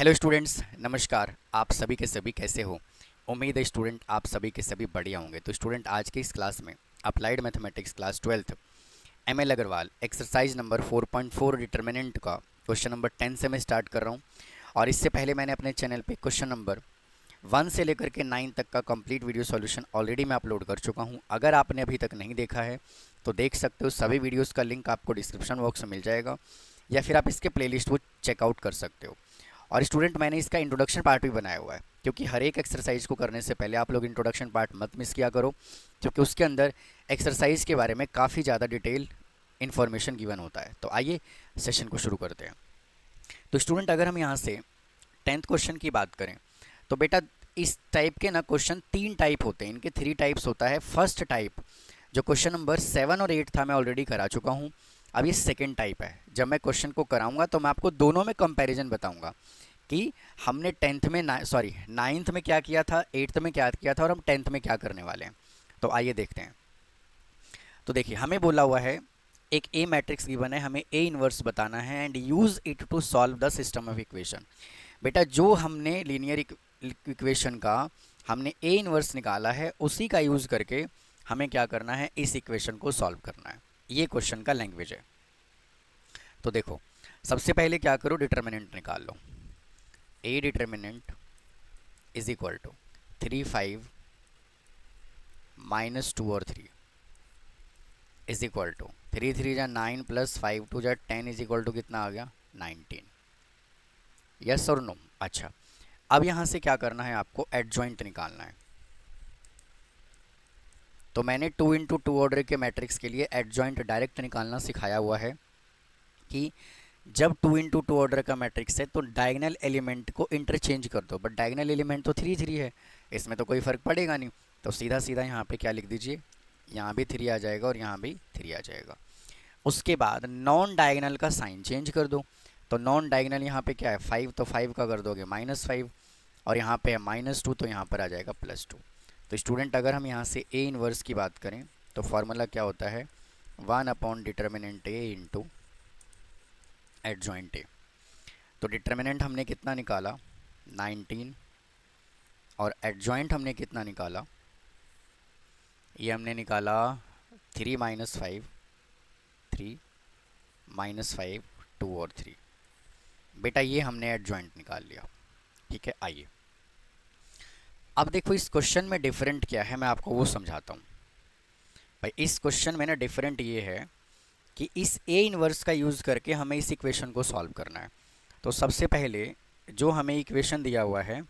Hello students, नमस्कार। आप सभी के सभी कैसे हो? उम्मीद है स्टूडेंट आप सभी के सभी बढ़िया होंगे। तो स्टूडेंट, आज की इस क्लास में applied mathematics class 12th M L Agarwal exercise number 4.4 determinant का क्वेश्चन नंबर 10 से मैं स्टार्ट कर रहा हूँ। और इससे पहले मैंने अपने चैनल पे क्वेश्चन नंबर 1 से लेकर के 9 तक का कंप्लीट वीडियो सॉल्यूशन ऑलरेडी मैं अपलोड कर चुका हूँ। अगर आपने अभी तक नहीं देखा है तो देख सकते हो। सभी वीडियोज़ का लिंक आपको डिस्क्रिप्शन बॉक्स में मिल जाएगा, या फिर आप इसके प्लेलिस्ट को चेकआउट कर सकते हो। और स्टूडेंट, मैंने इसका इंट्रोडक्शन पार्ट भी बनाया हुआ है, क्योंकि हर एक एक्सरसाइज को करने से पहले आप लोग इंट्रोडक्शन पार्ट मत मिस किया करो, क्योंकि उसके अंदर एक्सरसाइज के बारे में काफ़ी ज़्यादा डिटेल इन्फॉर्मेशन गिवन होता है। तो आइए सेशन को शुरू करते हैं। तो स्टूडेंट, अगर हम यहाँ से 10th क्वेश्चन की बात करें तो बेटा इस टाइप के ना क्वेश्चन 3 टाइप होते हैं, इनके 3 टाइप्स होता है। फर्स्ट टाइप जो क्वेश्चन नंबर 7 और 8 था, मैं ऑलरेडी करा चुका हूँ। अब ये सेकेंड टाइप है। जब मैं क्वेश्चन को कराऊंगा तो मैं आपको दोनों में कंपैरिजन बताऊंगा कि हमने 10th में नाइन्थ में क्या किया था, 8th में क्या किया था, और हम 10th में क्या करने वाले हैं। तो आइए देखते हैं। तो देखिए, हमें बोला हुआ है एक ए मैट्रिक्स गिवन है, हमें ए इनवर्स बताना है and use it to solve the system of equation. बेटा जो हमने लीनियर इक्वेशन का हमने ए इनवर्स निकाला है, उसी का यूज़ करके हमें क्या करना है, इस इक्वेशन को सॉल्व करना है। ये क्वेश्चन का लैंग्वेज है। तो देखो, सबसे पहले क्या करो, डिटर्मिनेंट निकाल लो। A determinant is equal to 3 5 -2 और 3 इज इक्वल टू 3 3 जा 9 प्लस 5 2 जा 10 इज इक्वल टू कितना आ गया, 19। यस और नो? अच्छा, अब यहाँ से क्या करना है, आपको एडजॉइंट निकालना है। तो मैंने 2 इंटू 2 ऑर्डर के मैट्रिक्स के लिए एडजॉइंट डायरेक्ट निकालना सिखाया हुआ है कि जब 2 इंटू 2 ऑर्डर का मैट्रिक्स है तो डायगनल एलिमेंट को इंटरचेंज कर दो। बट डायगनल एलिमेंट तो 3 3 है, इसमें तो कोई फ़र्क पड़ेगा नहीं। तो सीधा सीधा यहाँ पे क्या लिख दीजिए, यहाँ भी 3 आ जाएगा और यहाँ भी 3 आ जाएगा। उसके बाद नॉन डायगनल का साइन चेंज कर दो। तो नॉन डायगनल यहाँ पे क्या है, 5, तो 5 का कर दोगे -5, और यहाँ पे है -2, तो यहाँ पर आ जाएगा +2। तो स्टूडेंट, अगर हम यहाँ से ए इनवर्स की बात करें तो फॉर्मूला क्या होता है, 1 determinant A into adjoint A. तो डिटर्मिनेंट हमने कितना निकाला, 19, और एडजॉइंट हमने कितना निकाला, ये हमने निकाला 3 -5, 3 -5 2 और 3। बेटा ये हमने एडजॉइंट निकाल लिया। ठीक है, आइए अब देखो इस क्वेश्चन में डिफरेंट क्या है, मैं आपको वो समझाता हूँ। भाई इस क्वेश्चन में ना डिफरेंट ये है कि इस ए इनवर्स का यूज़ करके हमें इस इक्वेशन को सॉल्व करना है। तो सबसे पहले जो हमें इक्वेशन दिया हुआ है,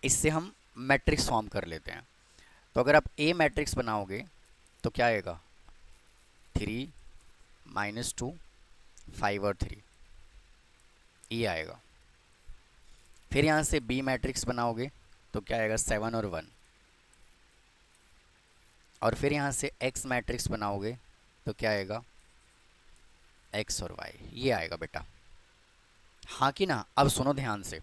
इससे हम मैट्रिक्स फॉर्म कर लेते हैं। तो अगर आप ए मैट्रिक्स बनाओगे तो क्या आएगा, 3 -2 5 और 3, ये आएगा। फिर यहाँ से बी मैट्रिक्स बनाओगे तो क्या आएगा, 7 और 1। और फिर यहाँ से एक्स मैट्रिक्स बनाओगे तो क्या आएगा, एक्स और वाई, ये आएगा बेटा। हाँ कि ना? अब सुनो ध्यान से,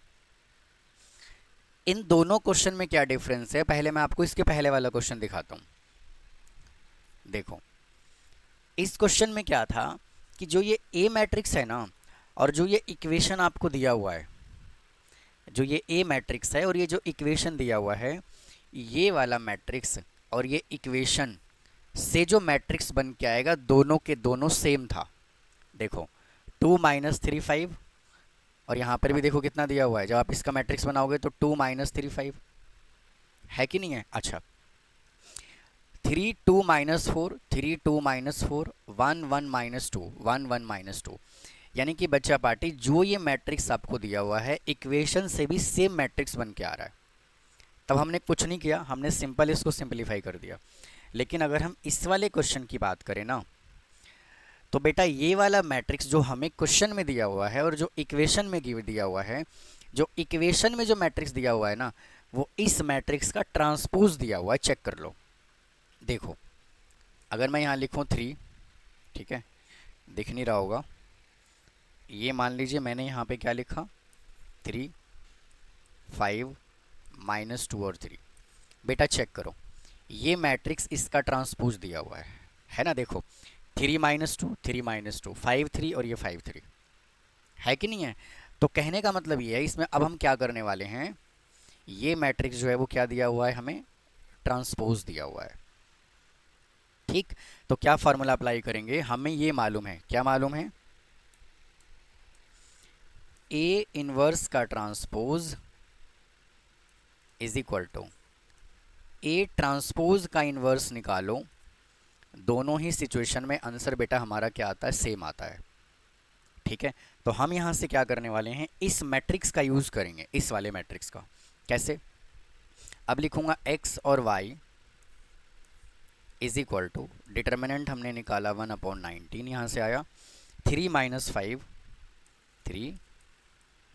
इन दोनों क्वेश्चन में क्या डिफरेंस है, पहले मैं आपको इसके पहले वाला क्वेश्चन दिखाता हूँ। देखो इस क्वेश्चन में क्या था कि जो ये ए मैट्रिक्स है ना, और जो ये इक्वेशन आपको दिया हुआ है, जो ये ए मैट्रिक्स है और ये जो इक्वेशन दिया हुआ है, ये वाला मैट्रिक्स और ये इक्वेशन से जो मैट्रिक्स बन के आएगा, दोनों के दोनों सेम था। देखो 2 -3 5, और यहाँ पर भी देखो कितना दिया हुआ है, जब आप इसका मैट्रिक्स बनाओगे तो 2 -3 5 है कि नहीं है? अच्छा, 3 2 -4 3 2 -4 1 1 -2 1 1 -2, यानी कि बच्चा पार्टी जो ये मैट्रिक्स आपको दिया हुआ है, इक्वेशन से भी सेम मैट्रिक्स बन के आ रहा है। तब हमने कुछ नहीं किया, हमने सिंपल इसको सिंपलीफाई कर दिया। लेकिन अगर हम इस वाले क्वेश्चन की बात करें ना, तो बेटा ये वाला मैट्रिक्स जो हमें क्वेश्चन में दिया हुआ है और जो इक्वेशन में दिया हुआ है, जो इक्वेशन में जो मैट्रिक्स दिया हुआ है ना, वो इस मैट्रिक्स का ट्रांसपोज दिया हुआ है। चेक कर लो। देखो अगर मैं यहाँ लिखूँ 3, ठीक है, दिख नहीं रहा होगा, ये मान लीजिए मैंने यहाँ पे क्या लिखा, 3 5 -2 और 3। बेटा चेक करो, ये मैट्रिक्स इसका ट्रांसपोज दिया हुआ है ना? देखो 3 -2 3 -2 5 3 और ये 5 3, है कि नहीं है? तो कहने का मतलब ये है, इसमें अब हम क्या करने वाले हैं, ये मैट्रिक्स जो है वो क्या दिया हुआ है हमें, ट्रांसपोज दिया हुआ है। ठीक, तो क्या फार्मूला अप्लाई करेंगे, हमें ये मालूम है, क्या मालूम है, ए इनवर्स का transpose is equal to A transpose का इनवर्स निकालो, दोनों ही सिचुएशन में आंसर बेटा हमारा क्या आता है, सेम आता है। ठीक है, तो हम यहां से क्या करने वाले हैं, इस मैट्रिक्स का यूज करेंगे, इस वाले मैट्रिक्स का। कैसे, अब लिखूंगा x और y is equal to, determinant हमने निकाला 1/19, यहां से आया 3 - 5, 3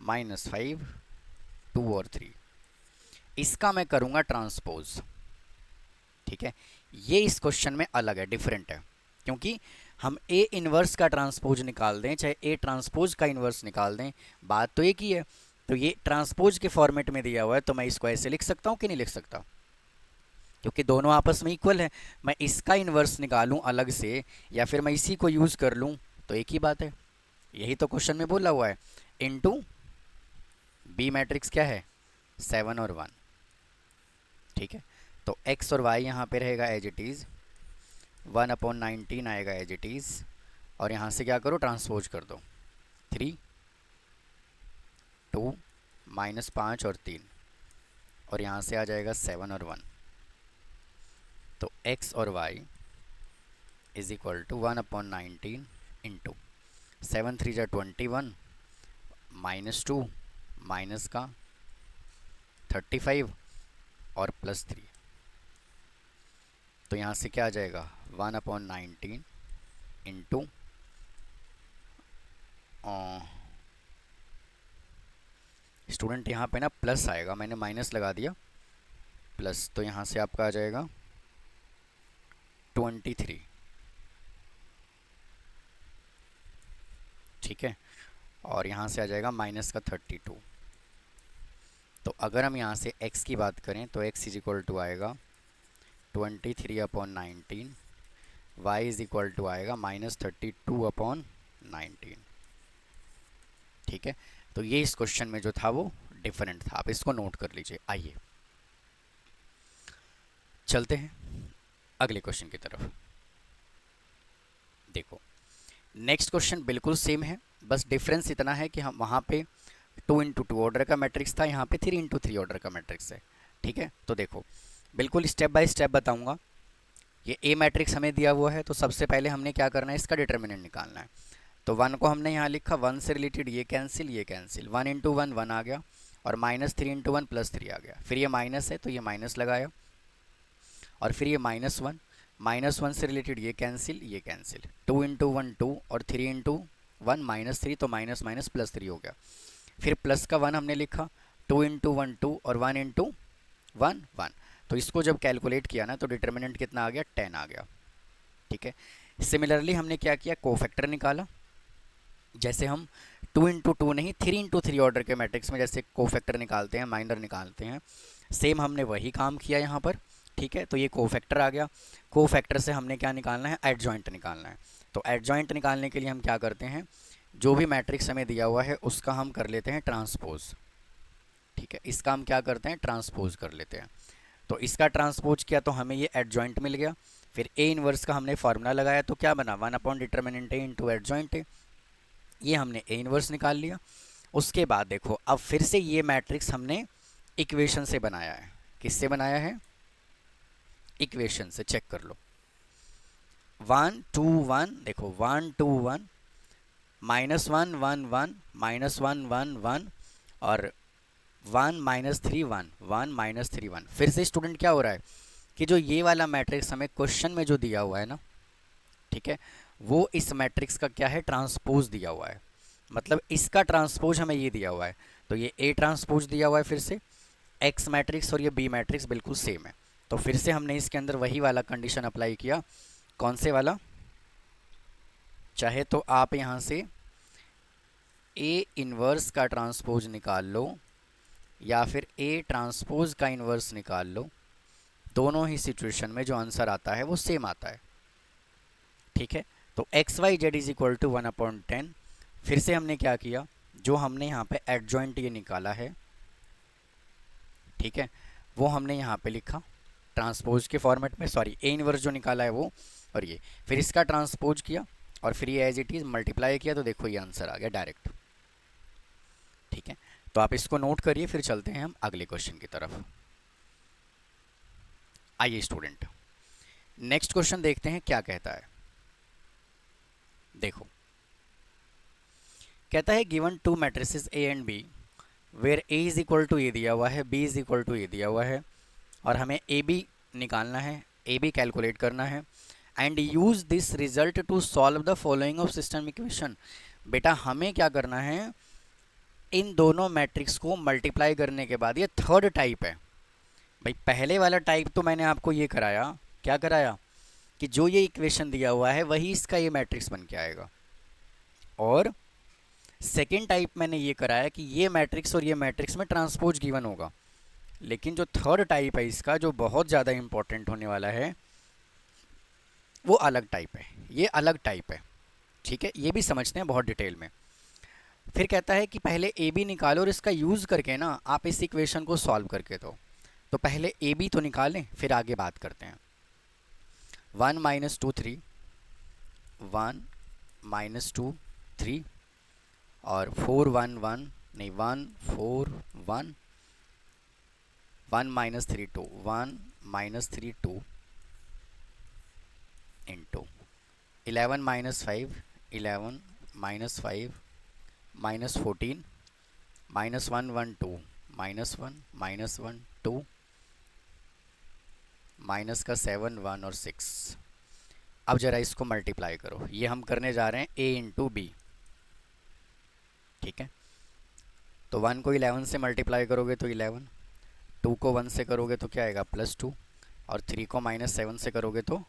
- 5, 2 और 3, इसका मैं करूंगा ट्रांसपोज। ठीक है, ये इस क्वेश्चन में अलग है, डिफरेंट है, क्योंकि हम ए इनवर्स का ट्रांसपोज निकाल दें चाहे ए ट्रांसपोज का इनवर्स निकाल दें, बात तो एक ही है। तो ये ट्रांसपोज के फॉर्मेट में दिया हुआ है, तो मैं इसको ऐसे लिख सकता हूँ कि नहीं लिख सकता, क्योंकि दोनों आपस में इक्वल है। मैं इसका इनवर्स निकालूं अलग से या फिर मैं इसी को यूज़ कर लूं, तो एक ही बात है। यही तो क्वेश्चन में बोला हुआ है, इनटू बी मैट्रिक्स क्या है, 7 और 1। ठीक है, तो x और y यहाँ पे रहेगा एज इट इज़, 1/19 आएगा एज इट इज़, और यहाँ से क्या करो, ट्रांसपोज कर दो, 3, 2 -5 और 3, और यहाँ से आ जाएगा 7 और 1। तो x और y is equal to 1/19 into 7 3 जा 21, -2 माइनस का 35 और +3, तो यहाँ से क्या आ जाएगा, 1/19 इंटू स्टूडेंट यहाँ पे ना प्लस आएगा, मैंने माइनस लगा दिया, प्लस, तो यहाँ से आपका आ जाएगा 23। ठीक है, और यहाँ से आ जाएगा माइनस का 32। तो अगर हम यहाँ से x की बात करें तो x इज इक्वल टू आएगा 23/19, y इज इक्वल टू आएगा -32/19। ठीक है, तो ये इस क्वेश्चन में जो था वो डिफरेंट था, आप इसको नोट कर लीजिए। आइए चलते हैं अगले क्वेश्चन की तरफ। देखो, नेक्स्ट क्वेश्चन बिल्कुल सेम है, बस डिफरेंस इतना है कि हम वहाँ पे 2x2 ऑर्डर का मैट्रिक्स था, यहाँ पे 3x3 ऑर्डर का मैट्रिक्स है। ठीक है, तो देखो बिल्कुल स्टेप बाय स्टेप बताऊंगा। ये ए मैट्रिक्स हमें दिया हुआ है, तो सबसे पहले हमने क्या करना है, इसका डिटर्मिनेंट निकालना है। तो 1 को हमने यहाँ लिखा, 1 से रिलेटेड ये कैंसिल, 1 × 1 1 आ गया, और -3 × 1 +3 आ गया। फिर ये माइनस है तो ये माइनस लगाया, और फिर ये -1, -1 से रिलेटेड ये कैंसिल, 2 × 1 2, और 3 × 1 -3, तो माइनस माइनस +3 हो गया। फिर प्लस का 1 हमने लिखा, 2 × 1 2, और 1 × 1 1। तो इसको जब कैलकुलेट किया ना, तो डिटर्मिनेंट कितना आ गया, 10 आ गया। ठीक है, सिमिलरली हमने क्या किया, कोफैक्टर निकाला। जैसे हम 2 × 2 नहीं, 3 × 3 ऑर्डर के मैट्रिक्स में जैसे कोफैक्टर निकालते हैं, माइनर निकालते हैं, सेम हमने वही काम किया यहाँ पर। ठीक है, तो ये कोफैक्टर आ गया। कोफैक्टर से हमने क्या निकालना है, एडजॉइंट निकालना है। तो एडजॉइंट निकालने के लिए हम क्या करते हैं, जो भी मैट्रिक्स हमें दिया हुआ है उसका हम कर लेते हैं ट्रांसपोज। ठीक है, इसका हम क्या करते हैं, ट्रांसपोज कर लेते हैं। तो इसका ट्रांसपोज किया तो हमें ये एडजॉइंट मिल गया। फिर ए इनवर्स का हमने फार्मूला लगाया, तो क्या बना, 1/डिटर्मिनेंट ए इंटू एडजॉइंट ए, ये हमने ए इनवर्स निकाल लिया। उसके बाद देखो, अब फिर से ये मैट्रिक्स हमने इक्वेशन से बनाया है। किससे बनाया है, इक्वेशन से, चेक कर लो। 1 2 1, देखो 1 2 1, -1 1 1, -1 1 1, और 1 -3 1 1 -3 1। फिर से स्टूडेंट क्या हो रहा है कि जो ये वाला मैट्रिक्स हमें क्वेश्चन में जो दिया हुआ है ना, ठीक है, वो इस मैट्रिक्स का क्या है, ट्रांसपोज दिया हुआ है। मतलब इसका ट्रांसपोज हमें ये दिया हुआ है, तो ये ए ट्रांसपोज दिया हुआ है। फिर से एक्स मैट्रिक्स और ये बी मैट्रिक्स बिल्कुल सेम है, तो फिर से हमने इसके अंदर वही वाला कंडीशन अप्लाई किया। कौन से वाला, चाहे तो आप यहाँ से ए इनवर्स का ट्रांसपोज निकाल लो या फिर ए ट्रांसपोज का इनवर्स निकाल लो, दोनों ही सिचुएशन में जो आंसर आता है वो सेम आता है। ठीक है, तो x y z is equal to 1/10। फिर से हमने क्या किया, जो हमने यहाँ पे एडजॉइंट ये निकाला है, ठीक है, वो हमने यहाँ पे लिखा ट्रांसपोज के फॉर्मेट में, सॉरी ए इनवर्स जो निकाला है वो, और ये फिर इसका ट्रांसपोज किया और फिर ये एज इट इज़ मल्टीप्लाई किया, तो देखो ये आंसर आ गया डायरेक्ट। ठीक है, तो आप इसको नोट करिए, फिर चलते हैं हम अगले क्वेश्चन की तरफ। आइए स्टूडेंट, नेक्स्ट क्वेश्चन देखते हैं क्या कहता है। देखो, कहता है given two matrices A and B where A is equal to A दिया हुआ है, B is equal to A दिया हुआ है, और हमें ए बी निकालना है, ए बी कैलकुलेट करना है, and use this result to solve the following of system equation. बेटा हमें क्या करना है, इन दोनों मैट्रिक्स को मल्टीप्लाई करने के बाद, ये थर्ड टाइप है भाई। पहले वाला टाइप तो मैंने आपको ये कराया, क्या कराया, कि जो ये इक्वेशन दिया हुआ है वही इसका ये मैट्रिक्स बन के आएगा, और सेकेंड टाइप मैंने ये कराया कि ये मैट्रिक्स और ये मैट्रिक्स में ट्रांसपोज गिवन होगा। लेकिन जो थर्ड टाइप है इसका, जो बहुत ज़्यादा इंपॉर्टेंट होने वाला है, वो अलग टाइप है, ये अलग टाइप है। ठीक है, ये भी समझते हैं बहुत डिटेल में। फिर कहता है कि पहले ए बी निकालो और इसका यूज़ करके ना आप इस इक्वेशन को सॉल्व करके दो। तो पहले ए बी तो निकालें, फिर आगे बात करते हैं। 1 - 2 3, 1 - 2 3, और 4 1 1 नहीं 1 4 1, 1 - 3 2, 1 - 3 2 इंटू 11 - 5, 11 - 5 -14, -1 1 2, -1 -1 2, माइनस का 7 1 और 6। अब जरा इसको मल्टीप्लाई करो, ये हम करने जा रहे हैं a इंटू बी। ठीक है, तो 1 को 11 से मल्टीप्लाई करोगे तो 11, 2 को 1 से करोगे तो क्या आएगा +2, और 3 को -7 से करोगे तो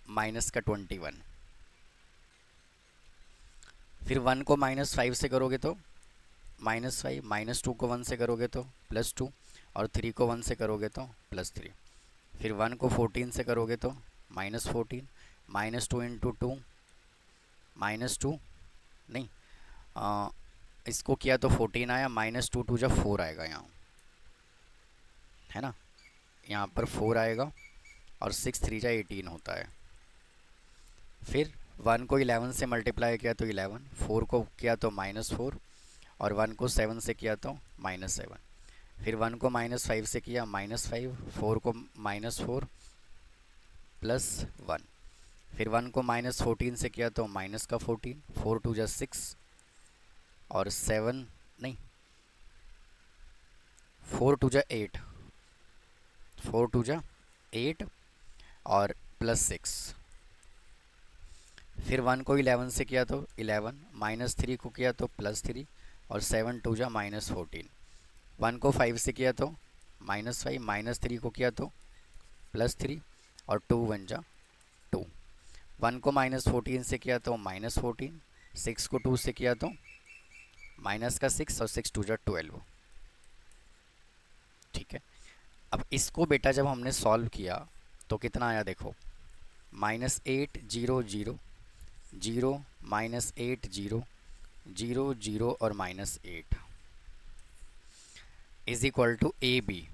माइनस का 21। फिर 1 को -5 से करोगे तो -5, -2 को 1 से करोगे तो +2, और 3 को 1 से करोगे तो +3। फिर 1 को 14 से करोगे तो -14, -2 इंटू 2, -2 नहीं, इसको किया तो 14 आया, -2 2 जब 4 आएगा यहाँ, है ना, यहाँ पर 4 आएगा, और 6 3 जा 18 होता है। फिर 1 को 11 से मल्टीप्लाई किया तो 11, 4 को किया तो -4, और 1 को 7 से किया तो -7। फिर 1 को -5 से किया -5, 4 को -4 +1। फिर 1 को -14 से किया तो माइनस का 14, 4 2 जा 6, और 7 नहीं 4 2 जा 8, 4 2 जा 8, और +6। फिर 1 को 11 से किया तो 11, -3 को किया तो +3, और 7 2 जा -14। 1 को 5 से किया तो -5, -3 को किया तो +3, और 2 1 जा 2। 1 को -14 से किया तो -14, 6 को 2 से किया तो माइनस का 6, और 6 2 जा 12। ठीक है, अब इसको बेटा जब हमने सॉल्व किया तो कितना आया देखो, -8 0 0 0, -8 0 0 0, और -8 is equal to A B.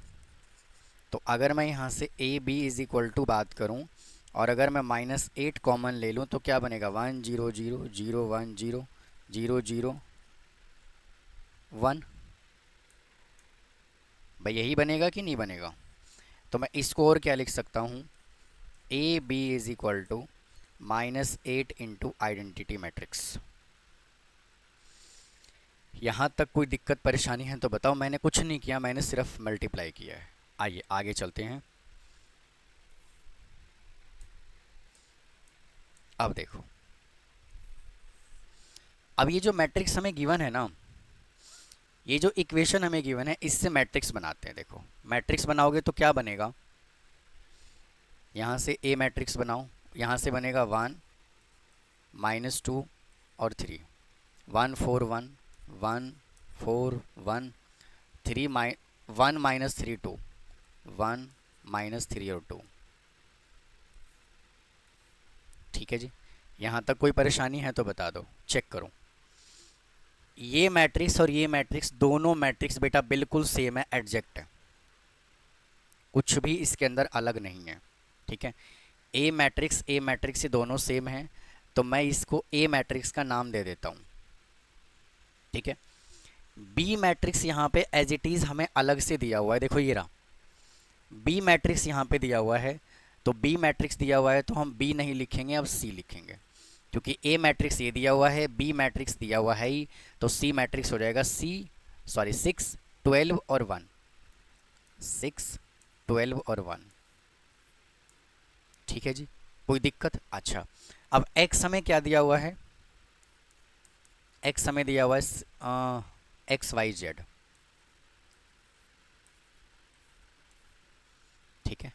तो अगर मैं यहाँ से A B is equal to बात करूँ, और अगर मैं -8 कॉमन ले लूँ तो क्या बनेगा, 1 0 0 0 1 0 0 0 1। भाई यही बनेगा कि नहीं बनेगा? तो मैं इसको और क्या लिख सकता हूँ, A B is equal to -8 into identity matrix. यहाँ तक कोई दिक्कत परेशानी है तो बताओ। मैंने कुछ नहीं किया, मैंने सिर्फ मल्टीप्लाई किया है। आइए आगे चलते हैं। अब देखो, अब ये जो मैट्रिक्स हमें गिवन है ना, ये जो इक्वेशन हमें गिवन है, इससे मैट्रिक्स बनाते हैं। देखो मैट्रिक्स बनाओगे तो क्या बनेगा, यहाँ से ए मैट्रिक्स बनाओ, यहाँ से बनेगा 1 -2 और 3, 1 4 1 1 4 1 3 1 -3 2, 1 -3 और 2। ठीक है जी, यहाँ तक कोई परेशानी है तो बता दो, चेक करो। ये मैट्रिक्स और ये मैट्रिक्स, दोनों मैट्रिक्स बेटा बिल्कुल सेम है, एडजेक्ट है, कुछ भी इसके अंदर अलग नहीं है। ठीक है, ए मैट्रिक्स ये दोनों सेम है, तो मैं इसको ए मैट्रिक्स का नाम दे देता हूँ। ठीक है, बी मैट्रिक्स यहाँ पे एज इट इज़ हमें अलग से दिया हुआ है, देखो ये रहा बी मैट्रिक्स यहाँ पे दिया हुआ है, तो बी मैट्रिक्स दिया हुआ है तो हम बी नहीं लिखेंगे, अब सी लिखेंगे, क्योंकि ए मैट्रिक्स ये दिया हुआ है, बी मैट्रिक्स दिया हुआ है ही, तो सी मैट्रिक्स हो जाएगा 6, 12 और 1, 6, 12 और 1। ठीक है जी, कोई दिक्कत? अच्छा, अब एक्स हमें क्या दिया हुआ है, एक्स हमें दिया हुआ है एक्स वाई जेड। ठीक है,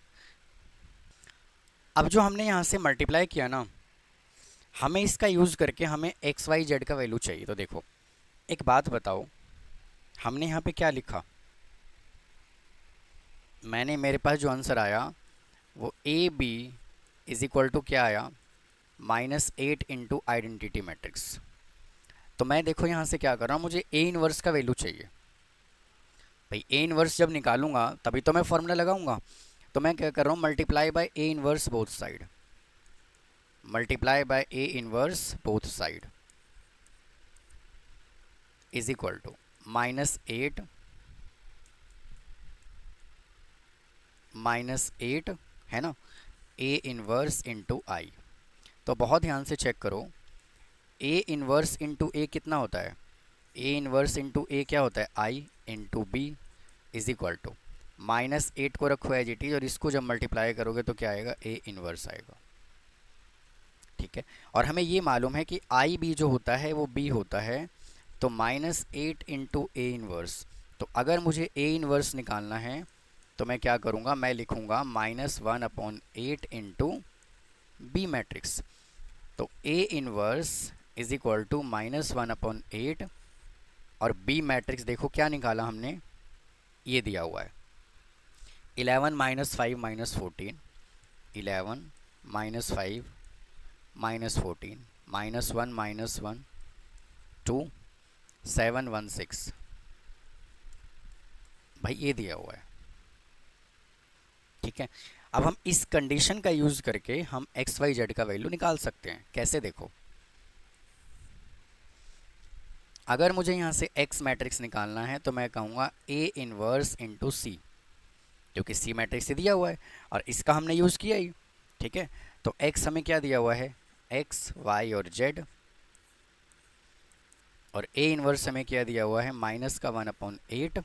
अब जो हमने यहाँ से मल्टीप्लाई किया ना, हमें इसका यूज़ करके हमें एक्स वाई जेड का वैल्यू चाहिए। तो देखो एक बात बताओ, हमने यहाँ पे क्या लिखा, मैंने मेरे पास जो आंसर आया वो A B is equal to क्या आया, -8 इंटू आइडेंटिटी मैट्रिक्स। तो मैं देखो यहाँ से क्या कर रहा हूँ, मुझे ए इनवर्स का वैल्यू चाहिए। भाई ए इनवर्स जब निकालूंगा तभी तो मैं फॉर्मूला लगाऊंगा, तो मैं क्या कर रहा हूँ, multiply by A inverse both side, multiply by A inverse both side is equal to -8 है ना, ए इनवर्स इंटू आई। तो बहुत ध्यान से चेक करो, ए इनवर्स इंटू ए कितना होता है, ए इनवर्स इंटू ए क्या होता है, I into B is equal to -8 को रखो एज इट इज, और इसको जब मल्टीप्लाई करोगे तो क्या आएगा, ए इनवर्स आएगा। ठीक है, और हमें ये मालूम है कि आई बी जो होता है वो बी होता है, तो -8 इंटू ए इनवर्स। तो अगर मुझे ए इनवर्स निकालना है तो मैं क्या करूँगा, मैं लिखूँगा -1/8 इंटू बी मैट्रिक्स। तो A inverse is equal to -1/8, और बी मैट्रिक्स देखो क्या निकाला हमने, ये दिया हुआ है 11 -5 -14, 11 -5 -14 -1 -1 2 7 1 6, भाई ये दिया हुआ है। ठीक है, अब हम इस कंडीशन का यूज़ करके हम एक्स वाई जेड का वैल्यू निकाल सकते हैं। कैसे, देखो अगर मुझे यहाँ से एक्स मैट्रिक्स निकालना है तो मैं कहूँगा ए इनवर्स इंटू सी, क्योंकि सी मैट्रिक्स से दिया हुआ है और इसका हमने यूज़ किया ही। ठीक है, तो एक्स हमें क्या दिया हुआ है, एक्स वाई और जेड, और ए इनवर्स हमें क्या दिया हुआ है, -1/8,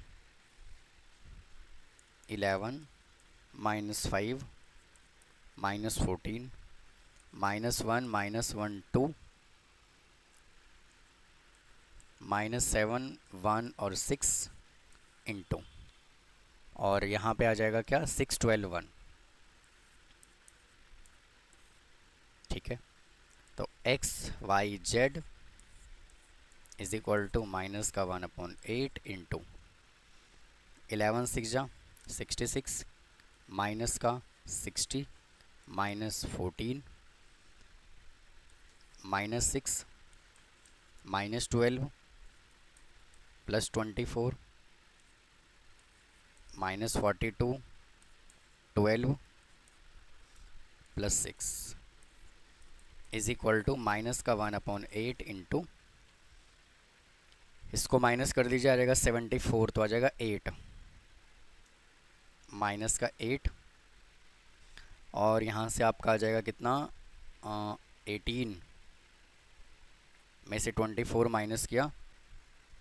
11 -5 -14 -1 -1 2 -7 1 और 6 इंटू, और यहाँ पे आ जाएगा क्या, 6 12 1। ठीक है, तो x y z is equal to -1/8 into 11 6 जा 66, माइनस का 60 -14 -6 -12 +24 -42 12 +6 इज इक्वल टू -1/8 इंटू, इसको माइनस कर दीजिए, आ जाएगा 74, तो आ जाएगा 8 -8, और यहाँ से आपका आ जाएगा कितना, 18 में से 24 माइनस किया।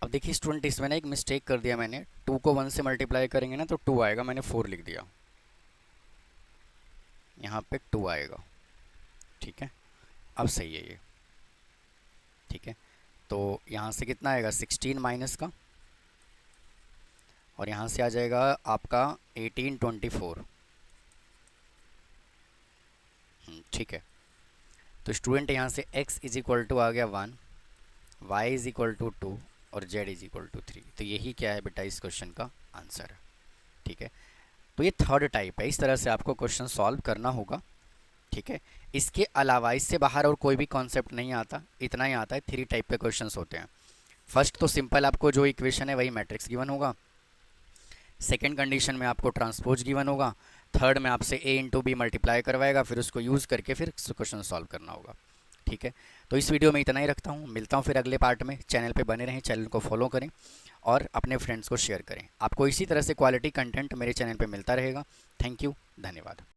अब देखिए स्टूडेंट, इसमें ना एक मिस्टेक कर दिया मैंने, 2 को 1 से मल्टीप्लाई करेंगे ना तो 2 आएगा, मैंने 4 लिख दिया, यहाँ पे 2 आएगा। ठीक है, अब सही है ये। ठीक है, तो यहाँ से कितना आएगा, 16 माइनस का, और यहाँ से आ जाएगा आपका 18 24। ठीक है, तो स्टूडेंट यहाँ से x इज इक्वल टू आ गया 1, y इज इक्वल टू 2 और z इज इक्वल टू 3। तो यही क्या है बेटा, इस क्वेश्चन का आंसर है। ठीक है, तो ये थर्ड टाइप है, इस तरह से आपको क्वेश्चन सॉल्व करना होगा। ठीक है। इसके अलावा इससे बाहर और कोई भी कॉन्सेप्ट नहीं आता, इतना ही आता है। 3 टाइप के क्वेश्चंस होते हैं। फर्स्ट तो सिंपल, आपको जो इक्वेशन है वही मैट्रिक्स गिवन होगा। सेकेंड कंडीशन में आपको ट्रांसपोज गिवन होगा। थर्ड में आपसे a इंटू बी मल्टीप्लाई करवाएगा, फिर उसको यूज़ करके फिर क्वेश्चन सॉल्व करना होगा। ठीक है, तो इस वीडियो में इतना ही रखता हूँ। मिलता हूँ फिर अगले पार्ट में। चैनल पे बने रहें, चैनल को फॉलो करें और अपने फ्रेंड्स को शेयर करें। आपको इसी तरह से क्वालिटी कंटेंट मेरे चैनल पे मिलता रहेगा। थैंक यू, धन्यवाद।